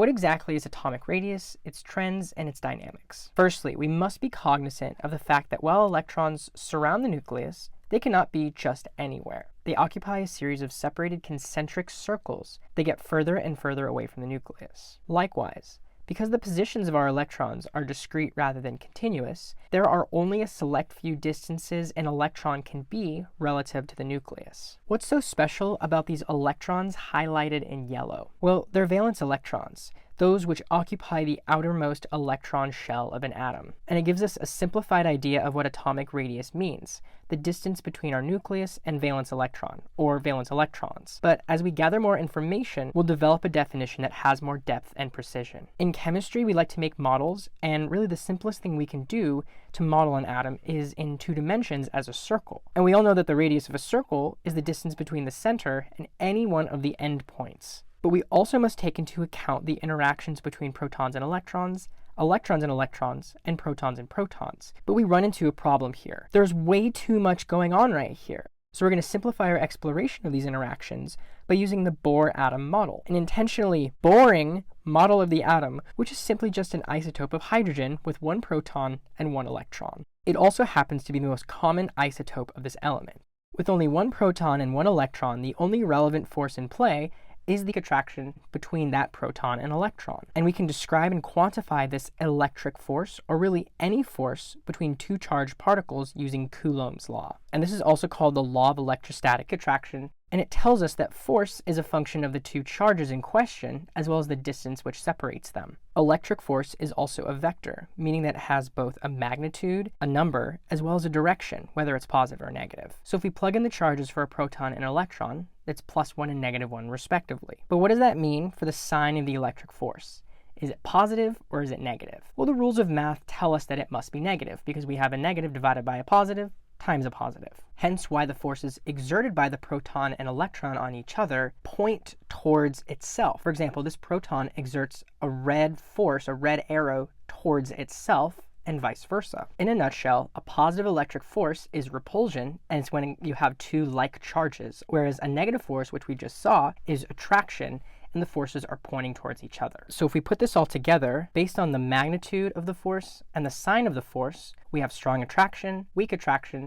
What exactly is atomic radius, its trends, and its dynamics? Firstly, we must be cognizant of the fact that while electrons surround the nucleus, they cannot be just anywhere. They occupy a series of separated concentric circles that get further and further away from the nucleus. Likewise, because the positions of our electrons are discrete rather than continuous, there are only a select few distances an electron can be relative to the nucleus. What's so special about these electrons highlighted in yellow? Well, they're valence electrons, those which occupy the outermost electron shell of an atom. And it gives us a simplified idea of what atomic radius means, the distance between our nucleus and valence electron, or valence electrons. But as we gather more information, we'll develop a definition that has more depth and precision. In chemistry, we like to make models, and really the simplest thing we can do to model an atom is in 2 dimensions as a circle. And we all know that the radius of a circle is the distance between the center and any one of the end points. But we also must take into account the interactions between protons and electrons, and electrons, and protons. But we run into a problem here. There's way too much going on right here. So we're going to simplify our exploration of these interactions by using the Bohr atom model, an intentionally boring model of the atom, which is simply just an isotope of hydrogen with 1 proton and 1 electron. It also happens to be the most common isotope of this element. With only 1 proton and 1 electron, the only relevant force in play is the attraction between that proton and electron. And we can describe and quantify this electric force, or really any force, between 2 charged particles using Coulomb's law. And this is also called the law of electrostatic attraction, and it tells us that force is a function of the 2 charges in question, as well as the distance which separates them. Electric force is also a vector, meaning that it has both a magnitude, a number, as well as a direction, whether it's positive or negative. So if we plug in the charges for a proton and electron, it's +1 and -1 respectively. But what does that mean for the sign of the electric force? Is it positive or is it negative? Well, the rules of math tell us that it must be negative, because we have a negative divided by a positive times a positive. Hence why the forces exerted by the proton and electron on each other point towards itself. For example, this proton exerts a red force, a red arrow, towards itself, and vice versa. In a nutshell, a positive electric force is repulsion, and it's when you have 2 like charges, whereas a negative force, which we just saw, is attraction, and the forces are pointing towards each other. So if we put this all together, based on the magnitude of the force and the sign of the force, we have strong attraction,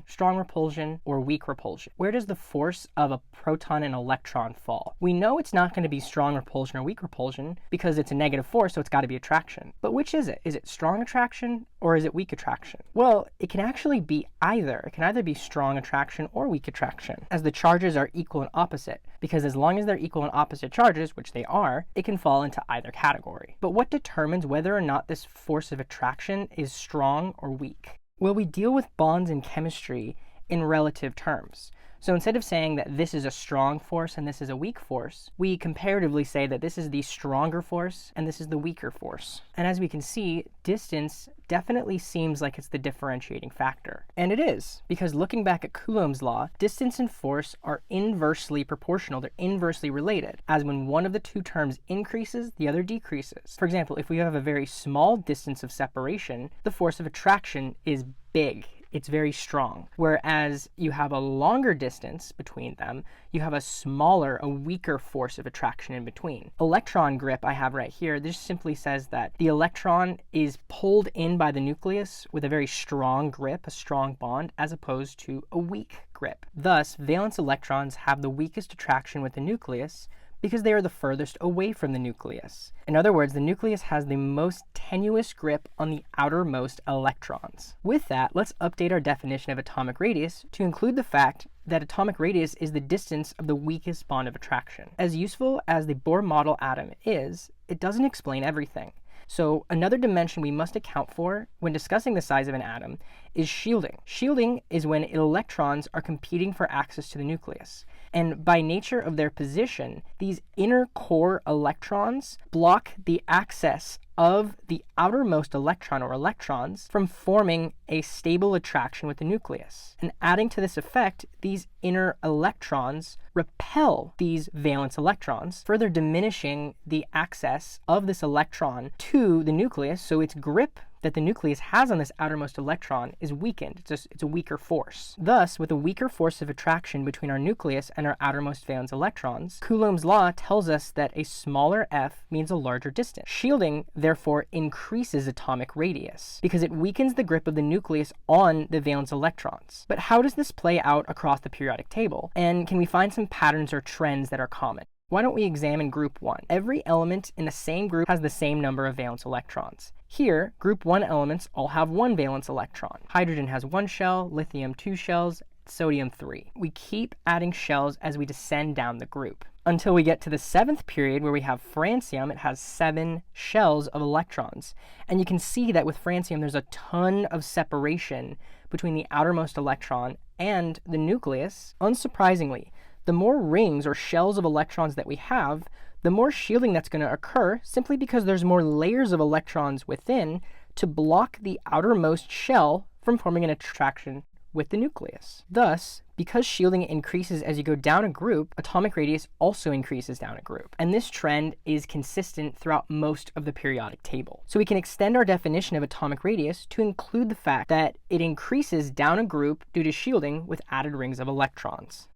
strong repulsion, or weak repulsion. Where does the force of a proton and electron fall? We know it's not going to be strong repulsion or weak repulsion because it's a negative force, so it's got to be attraction. But which is it? Is it strong attraction or is it weak attraction? Well, it can actually be either. It can either be strong attraction or weak attraction, as the charges are equal and opposite, because as long as they're equal and opposite charges, which they are, it can fall into either category. But what determines whether or not this force of attraction is strong or weak? Well, we deal with bonds in chemistry in relative terms. So instead of saying that this is a strong force and this is a weak force, we comparatively say that this is the stronger force and this is the weaker force. And as we can see, distance definitely seems like it's the differentiating factor. And it is, because looking back at Coulomb's law, distance and force are inversely proportional. They're inversely related, as when one of the 2 terms increases, the other decreases. For example, if we have a very small distance of separation, the force of attraction is big. It's very strong. Whereas you have a longer distance between them, you have a smaller, a weaker force of attraction in between. Electron grip I have right here, this simply says that the electron is pulled in by the nucleus with a very strong grip, a strong bond, as opposed to a weak grip. Thus, valence electrons have the weakest attraction with the nucleus, because they are the furthest away from the nucleus. In other words, the nucleus has the most tenuous grip on the outermost electrons. With that, let's update our definition of atomic radius to include the fact that atomic radius is the distance of the weakest bond of attraction. As useful as the Bohr model atom is, it doesn't explain everything. So another dimension we must account for when discussing the size of an atom is shielding. Shielding is when electrons are competing for access to the nucleus. And by nature of their position, these inner core electrons block the access of the outermost electron or electrons from forming a stable attraction with the nucleus. And adding to this effect, these inner electrons repel these valence electrons, further diminishing the access of this electron to the nucleus, so its grip that the nucleus has on this outermost electron is weakened. It's a weaker force. Thus, with a weaker force of attraction between our nucleus and our outermost valence electrons, Coulomb's law tells us that a smaller f means a larger distance. Shielding, therefore, increases atomic radius because it weakens the grip of the nucleus on the valence electrons. But how does this play out across the periodic table? And can we find some patterns or trends that are common? Why don't we examine group 1? Every element in the same group has the same number of valence electrons. Here, group 1 elements all have 1 valence electron. Hydrogen has 1 shell, lithium 2 shells, sodium 3. We keep adding shells as we descend down the group until we get to the 7th period where we have francium. It has 7 shells of electrons. And you can see that with francium, there's a ton of separation between the outermost electron and the nucleus. Unsurprisingly, the more rings or shells of electrons that we have, the more shielding that's going to occur simply because there's more layers of electrons within to block the outermost shell from forming an attraction with the nucleus. Thus, because shielding increases as you go down a group, atomic radius also increases down a group. And this trend is consistent throughout most of the periodic table. So we can extend our definition of atomic radius to include the fact that it increases down a group due to shielding with added rings of electrons.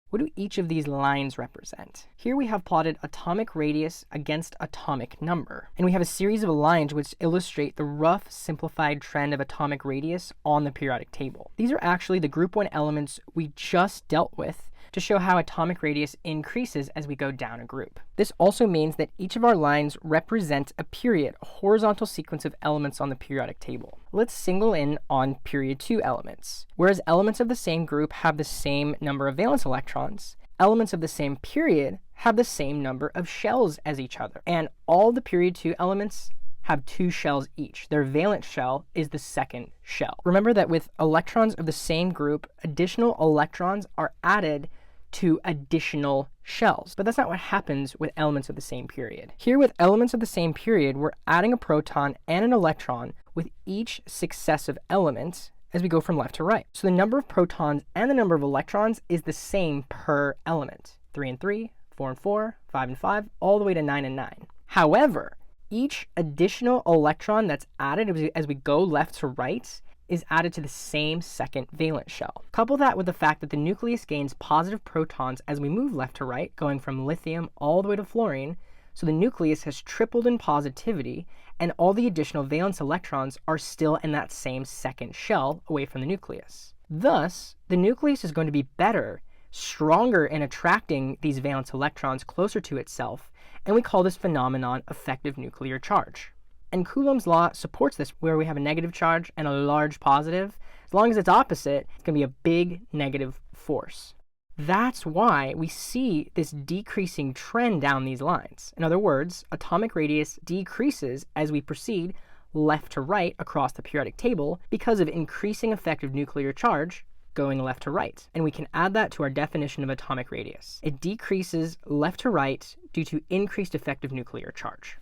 What do each of these lines represent? Here we have plotted atomic radius against atomic number. And we have a series of lines which illustrate the rough, simplified trend of atomic radius on the periodic table. These are actually the group 1 elements we just dealt with to show how atomic radius increases as we go down a group. This also means that each of our lines represent a period, a horizontal sequence of elements on the periodic table. Let's single in on period 2 elements. Whereas elements of the same group have the same number of valence electrons, elements of the same period have the same number of shells as each other. And all the period 2 elements have 2 shells each. Their valence shell is the second shell. Remember that with electrons of the same group, additional electrons are added to additional shells. But that's not what happens with elements of the same period. Here with elements of the same period, we're adding a proton and an electron with each successive element as we go from left to right. So the number of protons and the number of electrons is the same per element. 3 and 3, 4 and 4, 5 and 5, all the way to 9 and 9. However, each additional electron that's added as we go left to right is added to the same second valence shell. Couple that with the fact that the nucleus gains positive protons as we move left to right, going from lithium all the way to fluorine, so the nucleus has tripled in positivity, and all the additional valence electrons are still in that same second shell away from the nucleus. Thus, the nucleus is going to be better, stronger in attracting these valence electrons closer to itself, and we call this phenomenon effective nuclear charge. And Coulomb's law supports this, where we have a negative charge and a large positive. As long as it's opposite, it's going to be a big negative force. That's why we see this decreasing trend down these lines. In other words, atomic radius decreases as we proceed left to right across the periodic table because of increasing effective nuclear charge going left to right. And we can add that to our definition of atomic radius. It decreases left to right due to increased effective nuclear charge.